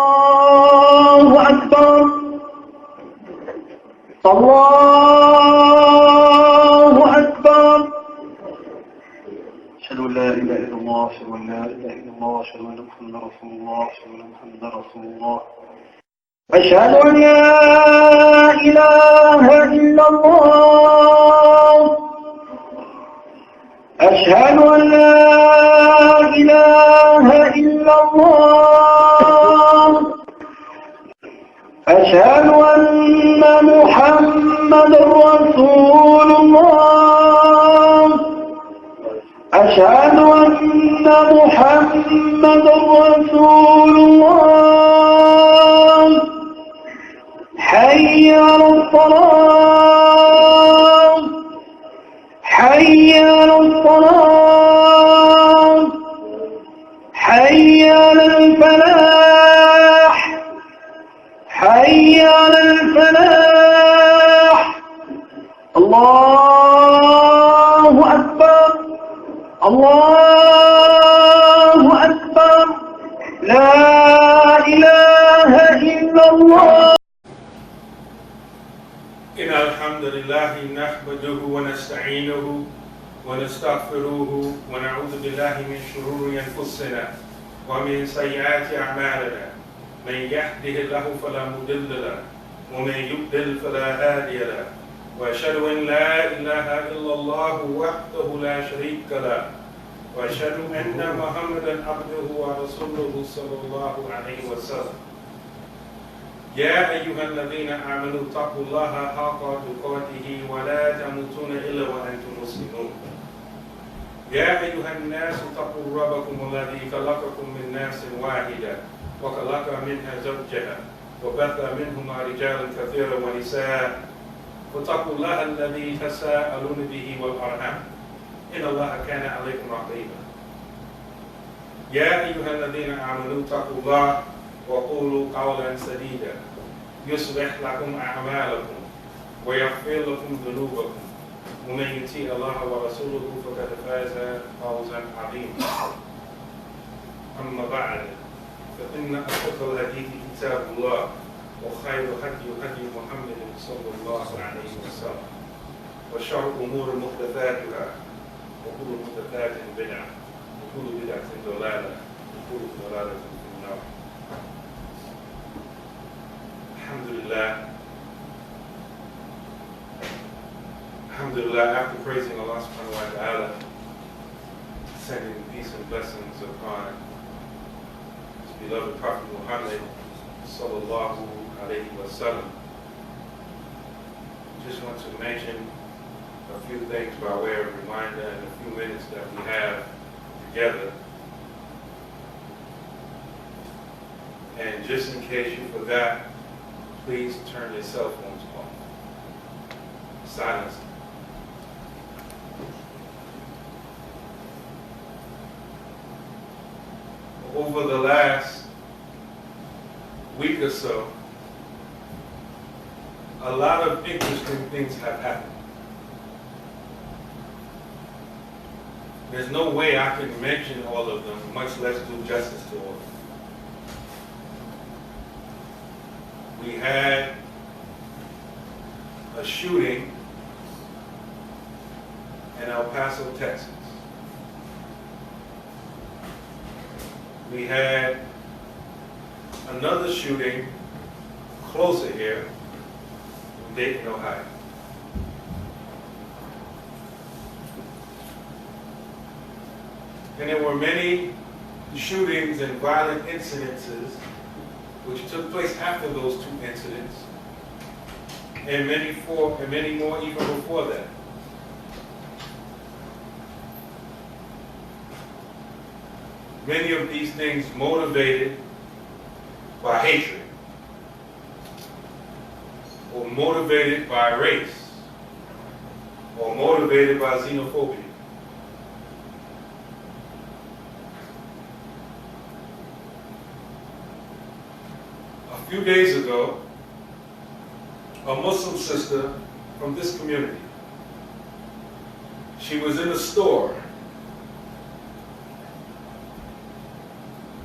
الله أكبر الله أكبر أشهد أن لا إله إلا الله أشهد أن لا إله إلا الله أشهد أن محمدا رسول الله أشهد أن محمدا رسول الله أشهد أن لا إله إلا الله أشهد أن لا إله إلا الله أشهد أن محمدا رسول الله أشهد أن محمدا رسول الله حي على الصلاة حي على الصلاة حي على الفلاح حي على الفلاح الله أكبر الله أكبر لا إله إلا الله. إن الحمد لله نحمده ونستعينه ونستغفره ونعوذ بالله من شرور أنفسنا ومن سيئات أعمالنا من يهده الله فلا مضل له ومن يضلل فلا هادي له وأشهد أن لا إله إلا الله وحده لا شريك له وأشهد أن محمدا عبده ورسوله صلى الله عليه وسلم. يا أيها الذين آمنوا اتقوا الله حق تقاته ولا تموتون إلا وأنتم مسلمون. يا أيها الناس اتقوا ربكم الذي خلقكم من نفس واحدة وخلق منها زوجها وبث منهما رجالا كثيرا ونساء واتقوا الله الذي تساءلون به والأرحام إن الله كان عليكم رقيبا. يا أيها الذين آمنوا اتقوا الله وقولوا قولا سديدا يصلح لكم أعمالكم ويغفر لكم ذنوبكم ومن يطيع الله ورسوله فقد فاز فوزا عظيما. أما بعد فإن أصدق الحديث كتاب الله وخير هدي محمد صلى الله عليه وسلم وشر الأمور محدثاتها وكل محدثات بدعة وكل بدعة ضلالة وكل ضلالة في النار. Alhamdulillah, after praising Allah subhanahu wa ta'ala, sending peace and blessings upon his beloved Prophet Muhammad sallallahu alayhi wa sallam. Just want to mention a few things by way of reminder in the few minutes that we have together. And just in case you forgot, please turn your cell phones off. Silence them. Over the last week or so, a lot of interesting things have happened. There's no way I can mention all of them, much less do justice to all of them. We had a shooting in El Paso, Texas. We had another shooting closer here in Dayton, Ohio. And there were many shootings and violent incidences which took place after those two incidents, and many more even before that. Many of these things motivated by hatred, or motivated by race, or motivated by xenophobia. A few days ago, a Muslim sister from this community, she was in a store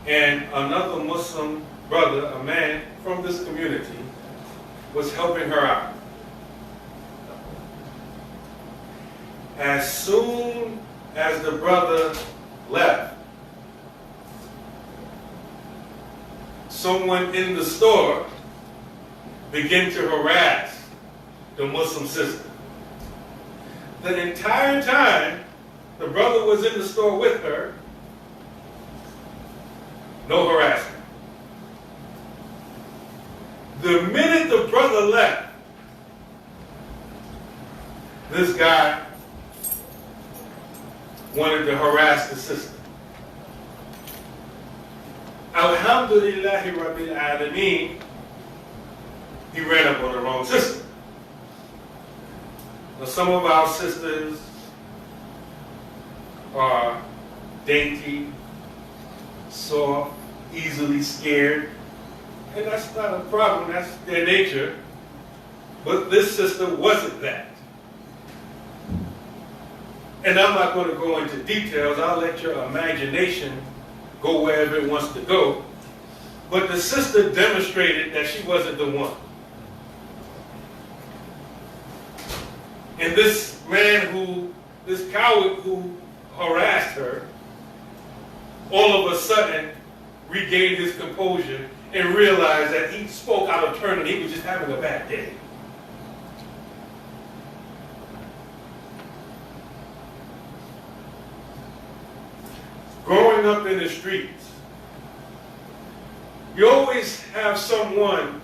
and another Muslim brother, a man from this community, was helping her out. As soon as the brother left, someone in the store began to harass the Muslim sister. The entire time the brother was in the store with her, no harassment. The minute the brother left, this guy wanted to harass the sister. Alhamdulillahi Rabbil Alameen, he ran up on the wrong sister. Now, some of our sisters are dainty, soft, easily scared, and that's not a problem, that's their nature. But this sister wasn't that. And I'm not going to go into details, I'll let your imagination go wherever it wants to go. But the sister demonstrated that she wasn't the one. And this man this coward who harassed her, all of a sudden regained his composure and realized that he spoke out of turn and he was just having a bad day. Growing up in the streets, you always have someone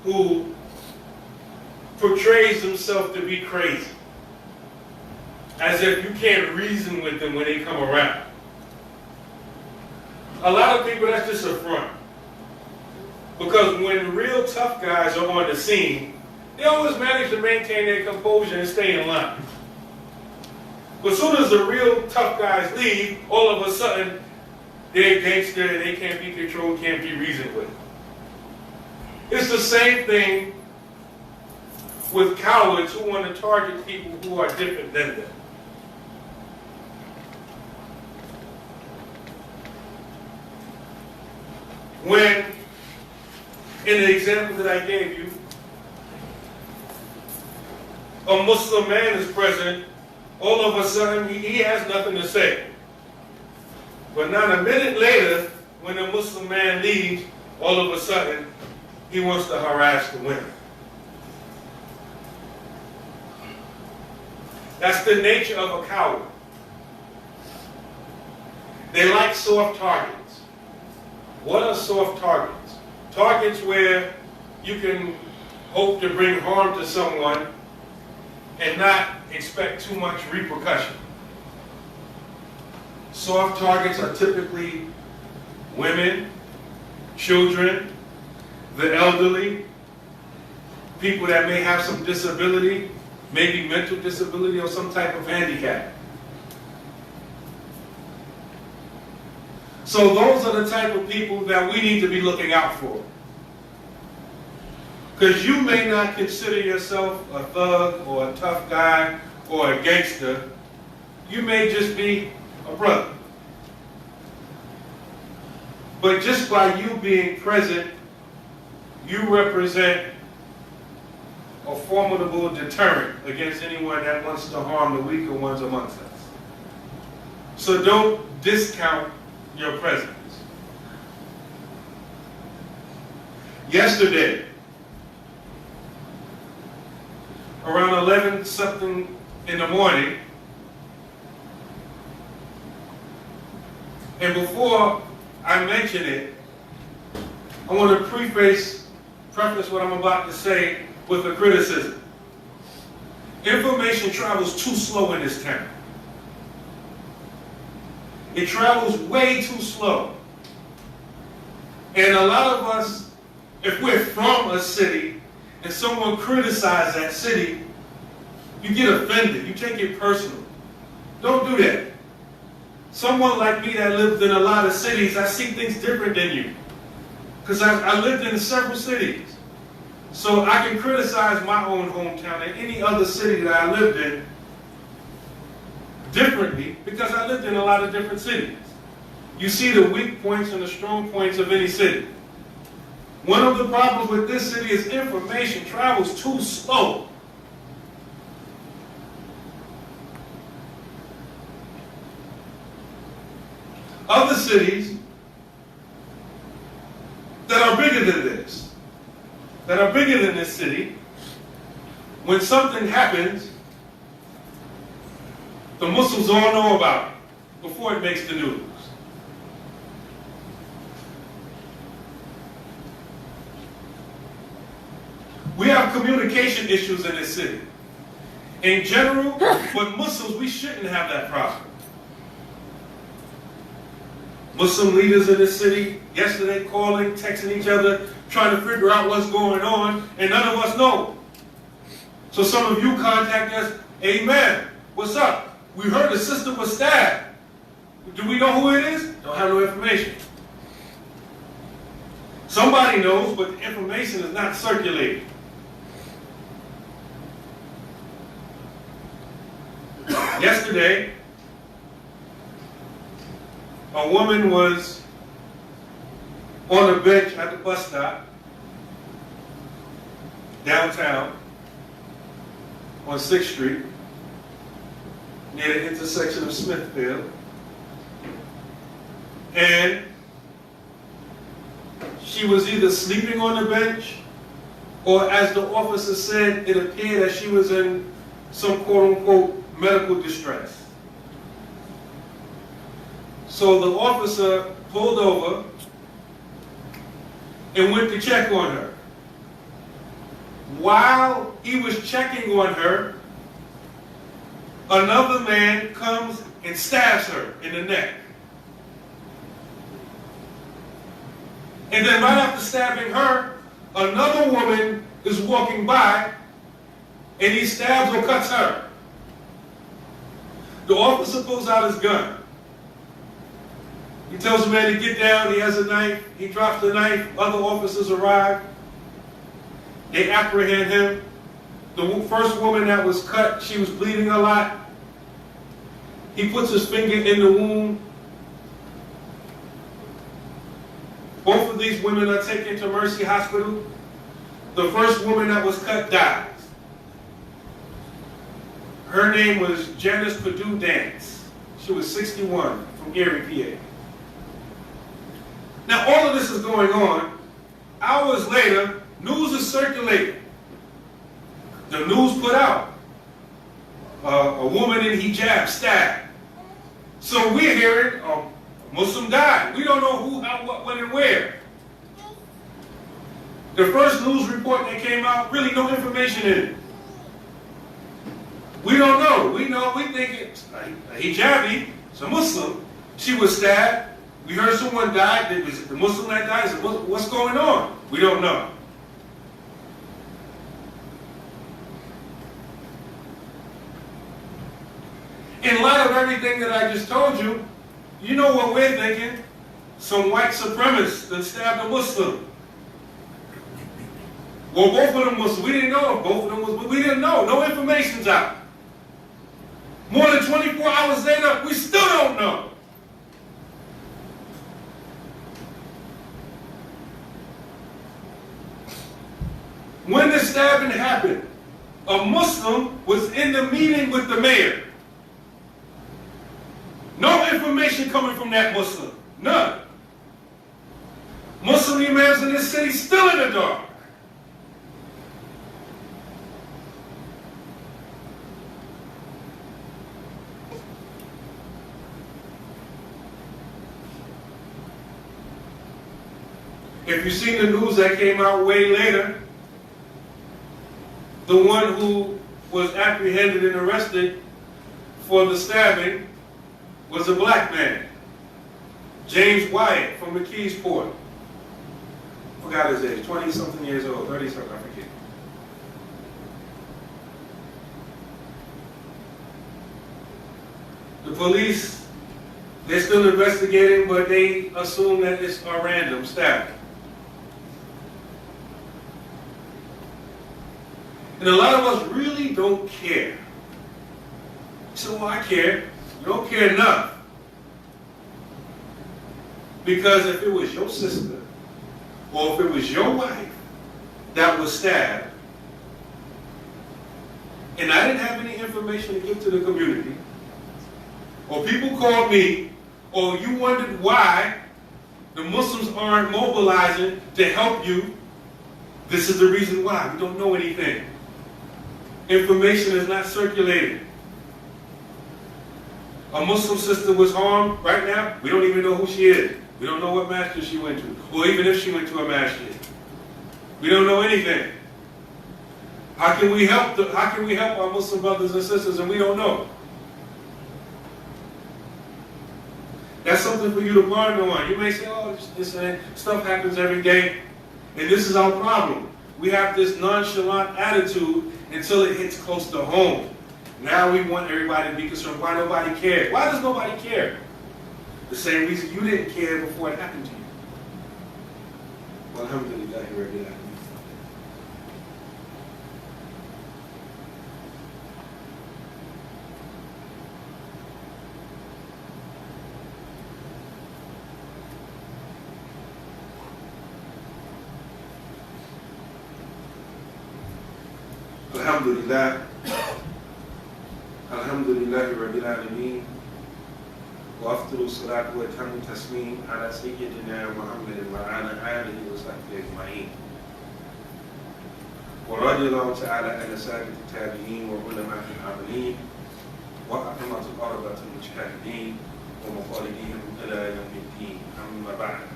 who portrays himself to be crazy, as if you can't reason with them when they come around. A lot of people, that's just a front. Because when real tough guys are on the scene, they always manage to maintain their composure and stay in line. But as soon as the real tough guys leave, all of a sudden, they're gangster and they can't be controlled, can't be reasoned with. It's the same thing with cowards who want to target people who are different than them. When, in the example that I gave you, a Muslim man is present, all of a sudden he has nothing to say. But not a minute later, when the Muslim man leaves, all of a sudden he wants to harass the women. That's the nature of a coward. They like soft targets. What are soft targets? Targets where you can hope to bring harm to someone and not expect too much repercussion. Soft targets are typically women, children, the elderly, people that may have some disability, maybe mental disability or some type of handicap. So those are the type of people that we need to be looking out for. Because you may not consider yourself a thug or a tough guy or a gangster. You may just be a brother. But just by you being present, you represent a formidable deterrent against anyone that wants to harm the weaker ones amongst us. So don't discount your presence. Yesterday, around 11 something in the morning, and before I mention it, I want to preface what I'm about to say with a criticism. Information travels too slow in this town. It travels way too slow. And a lot of us, if we're from a city and someone criticizes that city, you get offended. You take it personal. Don't do that. Someone like me that lived in a lot of cities, I see things different than you. Because I lived in several cities. So I can criticize my own hometown and any other city that I lived in differently because I lived in a lot of different cities. you see the weak points and the strong points of any city. One of the problems with this city is information travels too slow. Other cities that are bigger than this, that are bigger than this city, when something happens, the Muslims all know about it before it makes the news. We have communication issues in this city. In general, but Muslims, we shouldn't have that problem. Muslim leaders in this city yesterday calling, texting each other, trying to figure out what's going on, and none of us know. So some of you contact us, Amen, what's up? We heard a sister was stabbed. Do we know who it is? Don't have no information. Somebody knows, but the information is not circulated. Yesterday, a woman was on a bench at the bus stop downtown on 6th Street near the intersection of Smithfield, and she was either sleeping on the bench, or as the officer said, it appeared that she was in some quote-unquote medical distress. So the officer pulled over and went to check on her. While he was checking on her, another man comes and stabs her in the neck. And then right after stabbing her, another woman is walking by and he stabs or cuts her. The officer pulls out his gun. He tells the man to get down. He has a knife. He drops the knife. Other officers arrive. They apprehend him. The first woman that was cut, she was bleeding a lot. He puts his finger in the wound. Both of these women are taken to Mercy Hospital. The first woman that was cut dies. Her name was Janice Perdue Dance. She was 61 from Erie, PA. Now all of this is going on. Hours later, news is circulating. The news put out a woman in hijab stabbed. So we're hearing a Muslim died. We don't know who, how, what, when, and where. The first news report that came out, really no information in it. We don't know. We think it's a hijabi, it's a Muslim. She was stabbed. We heard someone died. Was it the Muslim that died? What's going on? We don't know. In light of everything that I just told you, you know what we're thinking? Some white supremacist that stabbed a Muslim. Well, both of them Muslims. We didn't know if both of them was, but we didn't know. No information's out. More than 24 hours later, we still don't know. When the stabbing happened, a Muslim was in the meeting with the mayor. No information coming from that Muslim. None. Muslim imams in this city still in the dark. If you've seen the news that came out way later, the one who was apprehended and arrested for the stabbing was a black man, James Wyatt from McKeesport. Forgot his age, 20-something years old, 30-something, I forget. The police, they're still investigating, but they assume that it's a random stabbing. And a lot of us really don't care. So, well, I care. You don't care enough. Because if it was your sister, or if it was your wife that was stabbed, and I didn't have any information to give to the community, or people called me, or you wondered why the Muslims aren't mobilizing to help you, this is the reason why. We don't know anything. Information is not circulated. A Muslim sister was harmed right now. We don't even know who she is. We don't know what masjid she went to, or even if she went to a masjid. We don't know anything. How can we help our Muslim brothers and sisters and we don't know? That's something for you to ponder on. You may say, oh, this stuff happens every day, and this is our problem. We have this nonchalant attitude until it hits close to home. Now we want everybody to be concerned. Why nobody cares? Why does nobody care? The same reason you didn't care before it happened to you. Well, alhamdulillah, rabbil alamin. Alhamdulillah. Alhamdulillah rabbil alamin. وأفضل الصلاة وأتم التسليم على سيدنا محمد وعلى آله وصحبه أجمعين. ورضي الله تعالى عن سائر التابعين وعلماء العاملين وأئمة الأربعة المجتهدين ومخالديهم إلى يوم الدين. أما بعد.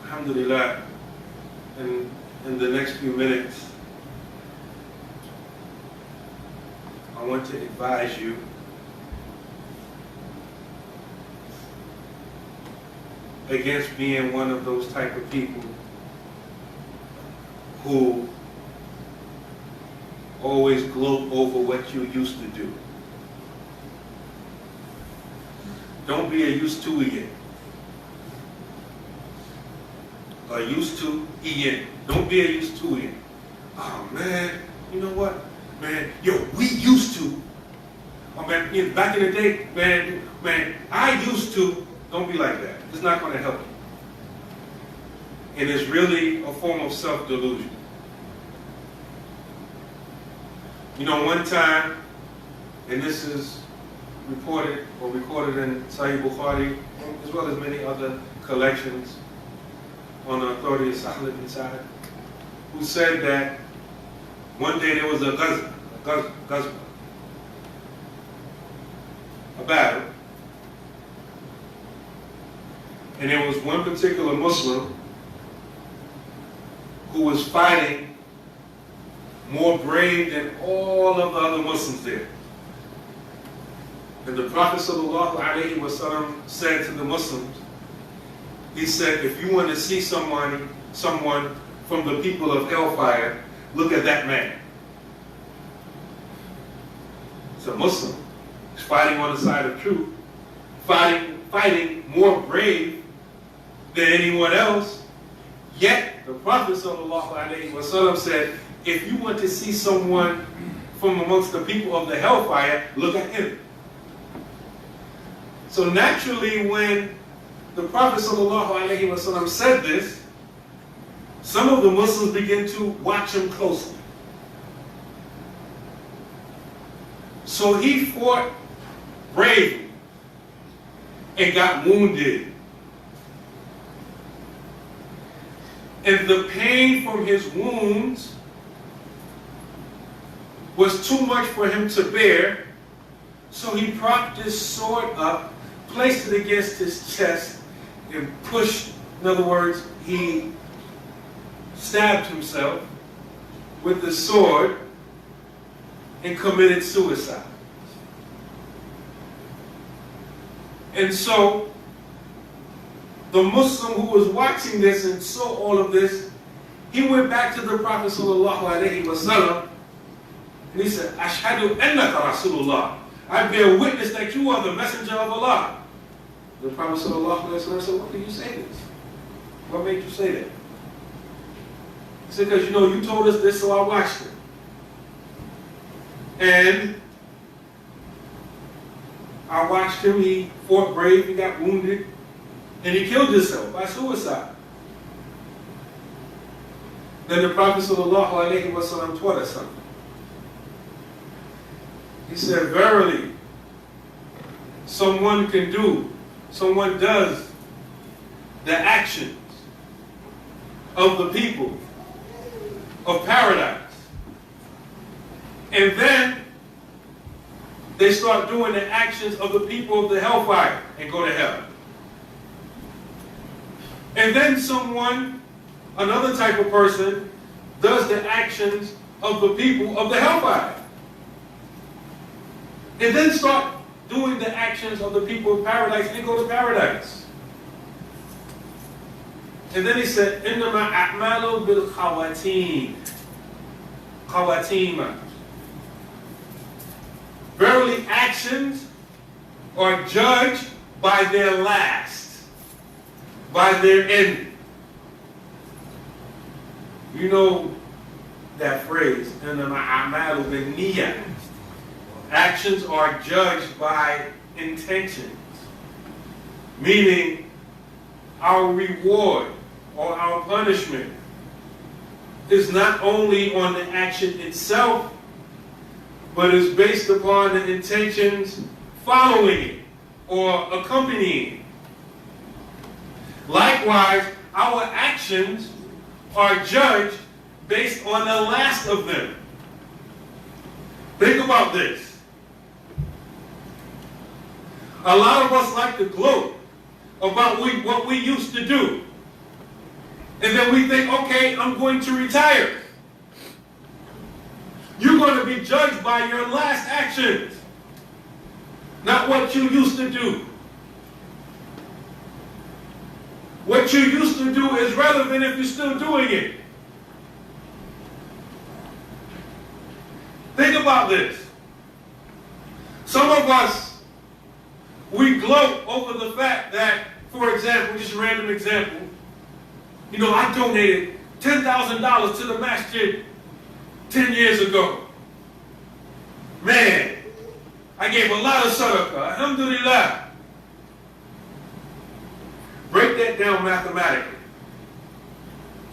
Alhamdulillah. In the next few minutes, I want to advise you against being one of those type of people who always gloat over what you used to do. Don't be a Usedtowian. A Usedtowian. Don't be a Usedtowian. Oh man, you know what? Man, yo, we used to. Oh man, you know, back in the day, man, I used to. Don't be like that. It's not going to help you. And it's really a form of self-delusion. You know, one time, and this is reported or recorded in Sahih Bukhari, as well as many other collections on the authority of Sahl ibn Sa'd, who said that one day there was a ghazwa, a battle, and there was one particular Muslim who was fighting more brave than all of the other Muslims there. And the Prophet ﷺ said to the Muslims, he said, if you want to see someone from the people of hellfire, look at that man. It's a Muslim. He's fighting on the side of truth, fighting more brave than anyone else. Yet the Prophet ﷺ said, if you want to see someone from amongst the people of the hellfire, look at him. So naturally, when the Prophet ﷺ said this, some of the Muslims began to watch him closely. So he fought bravely and got wounded. And the pain from his wounds was too much for him to bear, so he propped his sword up, placed it against his chest, and pushed. In other words, he stabbed himself with the sword and committed suicide. And so the Muslim who was watching this and saw all of this, he went back to the Prophet ﷺ and he said, Ashhadu annaka Rasulullah. I bear witness that you are the messenger of Allah. The Prophet ﷺ said, what did you say this? What made you say that? He said, because you told us this, so I watched it. And I watched him, he fought brave, he got wounded, and he killed himself by suicide. Then the Prophet ﷺ taught us something. He said, verily, someone does the actions of the people of paradise. And then they start doing the actions of the people of the hellfire and go to hell. And then another type of person, does the actions of the people of the hellfire. And then start doing the actions of the people of paradise and go to paradise. And then he said, إِنَّمَا أَعْمَالُ بِالْخَوَاتِيمِ خواتيم. Verily, actions are judged by their last, by their end. You know that phrase, إِنَّمَا أَعْمَالُ بِالنِّيَّةِ. Actions are judged by intentions, meaning our reward or our punishment is not only on the action itself, but is based upon the intentions following it or accompanying it. Likewise, our actions are judged based on the last of them. Think about this. A lot of us like to gloat about what we used to do. And then we think, okay, I'm going to retire. You're going to be judged by your last actions, not what you used to do. What you used to do is relevant if you're still doing it. Think about this. Some of us, we gloat over the fact that, for example, just a random example, you know, I donated $10,000 to the masjid 10 years ago. Man, I gave a lot of sadaqah, alhamdulillah. Break that down mathematically.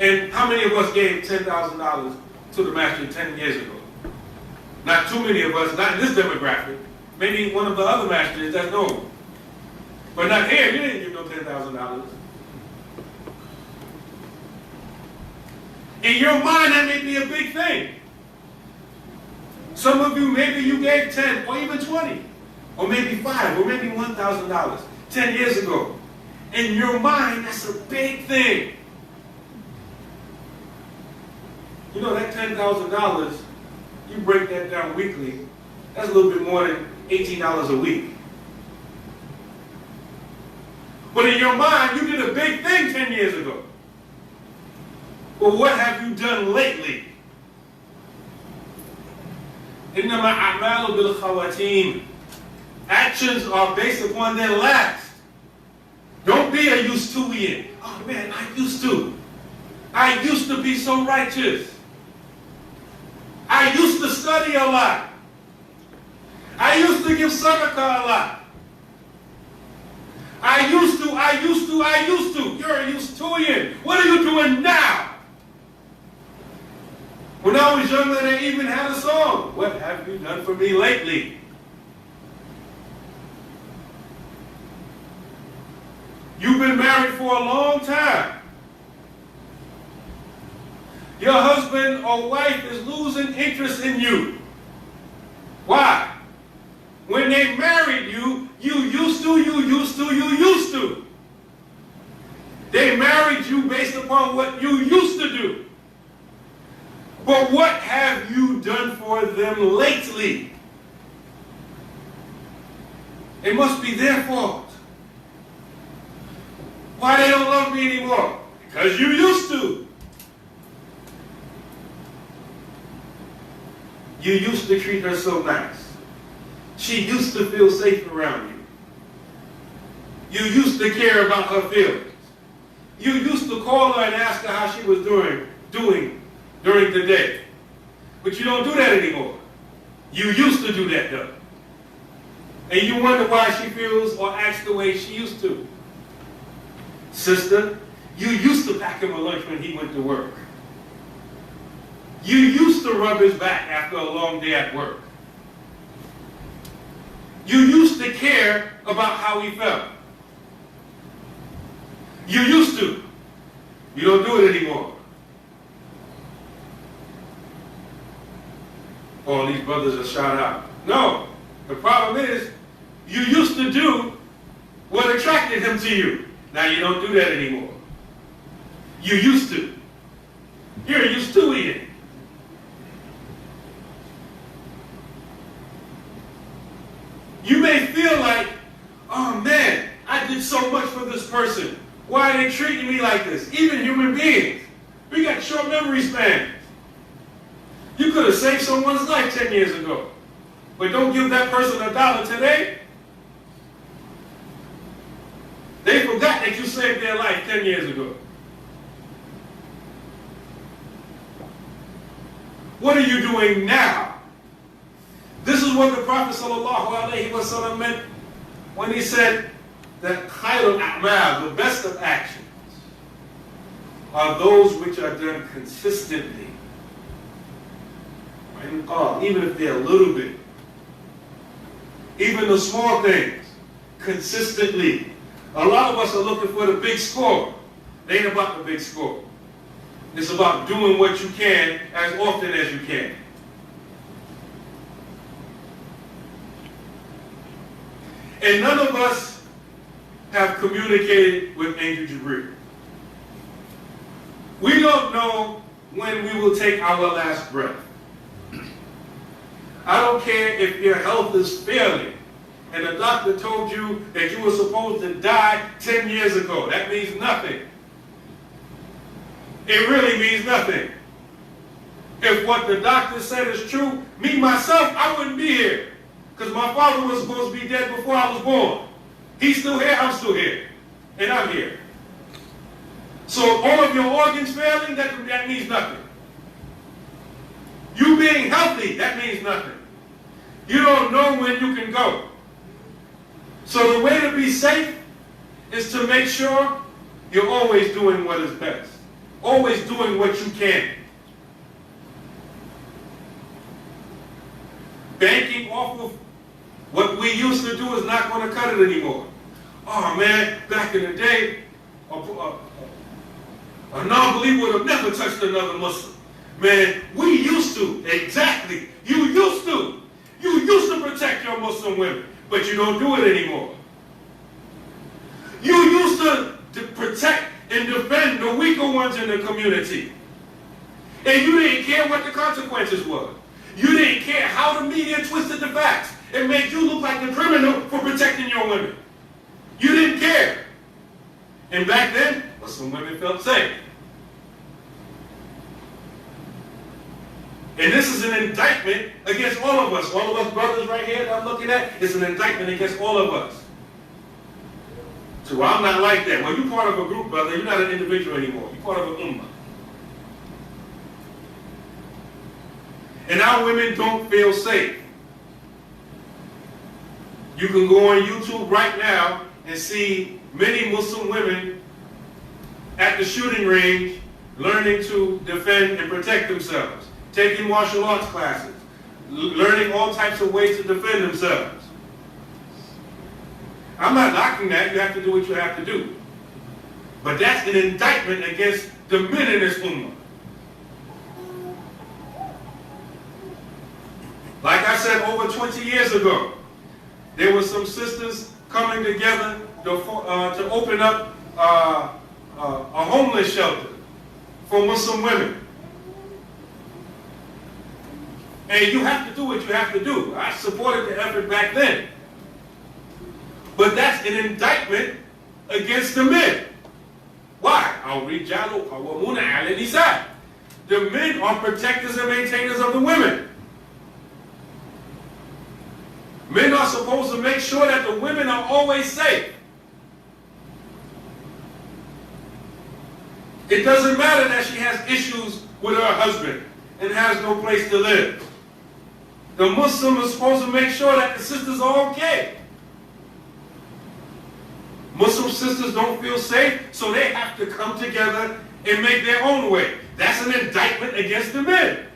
And how many of us gave $10,000 to the masjid 10 years ago? Not too many of us, not in this demographic. Maybe one of the other masjids that's known. But not here, you didn't give no $10,000. In your mind, that may be a big thing. Some of you, maybe you gave 10 or even 20, or maybe 5, or maybe $1,000 10 years ago. In your mind, that's a big thing. You know, that $10,000, you break that down weekly, that's a little bit more than $18 a week. But in your mind, you did a big thing 10 years ago. But what have you done lately? إِنَّمَا أَعْمَالُ بِالْخَوَاتِيمِ. Actions are based upon their last. Don't be a Usedtowian. Oh man, I used to be so righteous. I used to study a lot. I used to give sadaqah a lot. I used to. You're a Usedtowian. What are you doing now? When I was younger, they even had a song. What have you done for me lately? You've been married for a long time. Your husband or wife is losing interest in you. Why? When they married you, you used to. They married you based upon what you used to do. But what have you done for them lately? It must be their fault. Why they don't love me anymore? Because you used to. You used to treat her so nice. She used to feel safe around you. You used to care about her feelings. You used to call her and ask her how she was doing during the day. But you don't do that anymore. You used to do that though. And you wonder why she feels or acts the way she used to. Sister, you used to pack him a lunch when he went to work. You used to rub his back after a long day at work. You used to care about how he felt. You used to. You don't do it anymore. All these brothers are shot out. No. The problem is, you used to do what attracted him to you. Now you don't do that anymore. You used to. You're a Usedtowian. You may feel like, oh man, I did so much for this person. Why are they treating me like this? Even human beings. We got short memory spans. You could have saved someone's life 10 years ago. But don't give that person $1 today. They forgot that you saved their life 10 years ago. What are you doing now? This is what the Prophet ﷺ meant when he said that khairul a'mal, the best of actions, are those which are done consistently. Even if they're a little bit. Even the small things, consistently. A lot of us are looking for the big score. It ain't about the big score. It's about doing what you can as often as you can. And none of us have communicated with Angel Jibreel. We don't know when we will take our last breath. I don't care if your health is failing and the doctor told you that you were supposed to die 10 years ago. That means nothing. It really means nothing. If what the doctor said is true, me, myself, I wouldn't be here. Because my father was supposed to be dead before I was born. He's still here, I'm still here. And I'm here. So all of your organs failing, that means nothing. You being healthy, that means nothing. You don't know when you can go. So the way to be safe is to make sure you're always doing what is best. Always doing what you can. Banking off of what we used to do is not going to cut it anymore. Oh man, back in the day, a non-believer would have never touched another Muslim. Man, we used to. Exactly. You used to. You used to protect your Muslim women, but you don't do it anymore. You used to protect and defend the weaker ones in the community. And you didn't care what the consequences were. You didn't care how the media twisted the facts and made you look like the criminal for protecting your women. You didn't care. And back then, Muslim women felt safe. And this is an indictment against all of us. All of us brothers right here that I'm looking at, is an indictment against all of us. So I'm not like that. Well, you're part of a group, brother. You're not an individual anymore. You're part of an ummah. And our women don't feel safe. You can go on YouTube right now and see many Muslim women at the shooting range learning to defend and protect themselves, taking martial arts classes, learning all types of ways to defend themselves. I'm not knocking that. You have to do what you have to do. But that's an indictment against the men in this ummah. Like I said, over 20 years ago, there were some sisters coming together to open up a homeless shelter for Muslim women. And you have to do what you have to do. I supported the effort back then. But that's an indictment against the men. Why? الرِّجَالُ قَوَّامُونَ عَلَى النِّسَاءِ. The men are protectors and maintainers of the women. Men are supposed to make sure that the women are always safe. It doesn't matter that she has issues with her husband and has no place to live. The Muslim is supposed to make sure that the sisters are okay. Muslim sisters don't feel safe, so they have to come together and make their own way. That's an indictment against the men.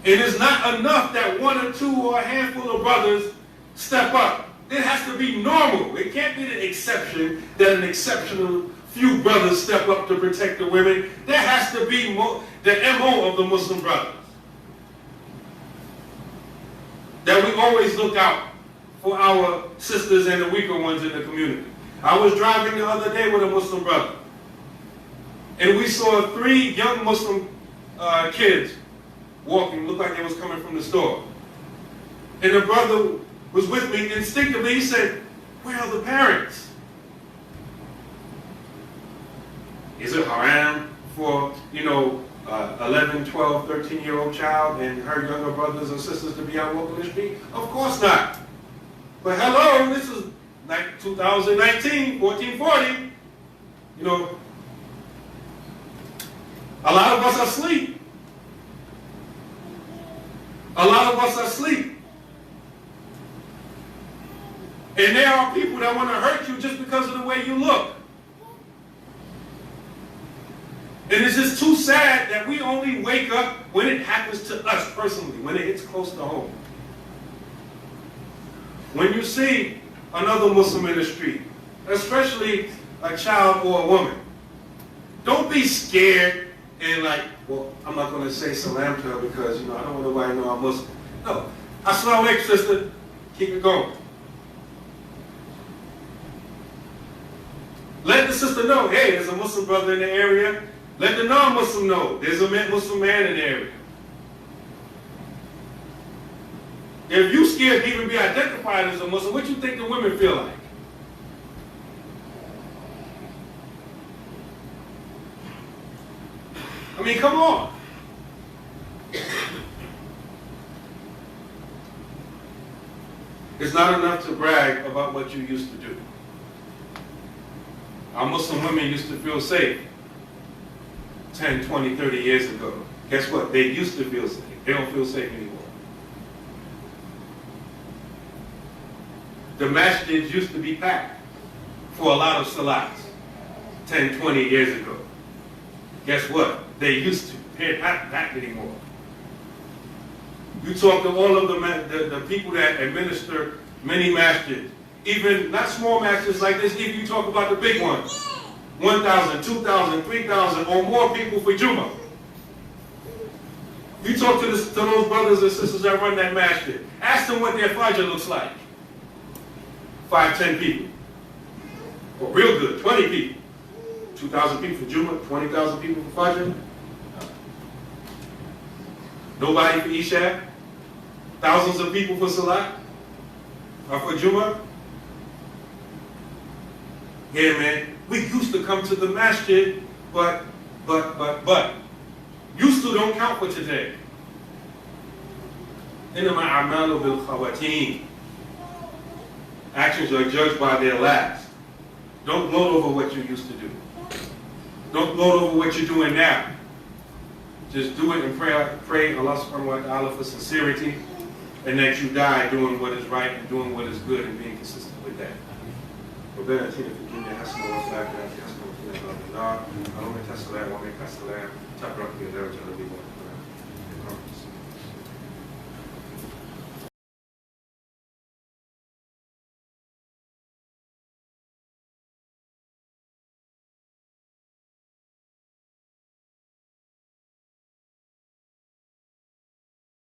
It is not enough that one or two or a handful of brothers step up. It has to be normal. It can't be the exception that an exceptional few brothers step up to protect the women. There has to be the MO of the Muslim brothers. That we always look out for our sisters and the weaker ones in the community. I was driving the other day with a Muslim brother, and we saw 3 young Muslim kids walking, looked like they was coming from the store. And the brother was with me. Instinctively, he said, "Where are the parents?" Is it haram for, 11, 12, 13-year-old child and her younger brothers and sisters to be out walking the street? Of course not. But hello, this is like 2019, 1440. A lot of us are asleep. A lot of us are asleep. And there are people that want to hurt you just because of the way you look. And it's just too sad that we only wake up when it happens to us personally, when it hits close to home. When you see another Muslim in the street, especially a child or a woman, don't be scared and like, well, I'm not going to say salam to her because, I don't want nobody to know I'm Muslim. No. Assalamu alaikum, sister. Keep it going. Let the sister know, hey, there's a Muslim brother in the area. Let the non-Muslim know, there's a Muslim man in the area. If you scared to even be identified as a Muslim, what do you think the women feel like? I mean, come on. It's not enough to brag about what you used to do. Our Muslim women used to feel safe 10, 20, 30 years ago. Guess what? They used to feel safe. They don't feel safe anymore. The masjids used to be packed for a lot of salats 10, 20 years ago. Guess what? They used to. They're not packed anymore. You talk to all of the people that administer many masjids, even not small masjids like this, even you talk about the big ones. 1,000, 2,000, 3,000 or more people for Jumu'ah. You talk to those brothers and sisters that run that masjid. Ask them what their fajr looks like. 5, 10 people. Or real good, 20 people. 2,000 people for Jumu'ah, 20,000 people for fajr. Nobody for Isha. Thousands of people for Salat. Or for Jumu'ah. Yeah, man. We used to come to the masjid, but. Used to don't count for today. إِنَّمَا أَعْمَالُ بِالْخَوَاتِيمِ. Actions are judged by their last. Don't gloat over what you used to do. Don't gloat over what you're doing now. Just do it and pray Allah subhanahu wa ta'ala for sincerity, and that you die doing what is right and doing what is good and being consistent with that. ربنا اتنا في الدنيا حسنة وفي الآخرة حسنة وقنا عذاب النار اللهم اغفر لنا وارحمنا تبارك يا ذا الجلال والإكرام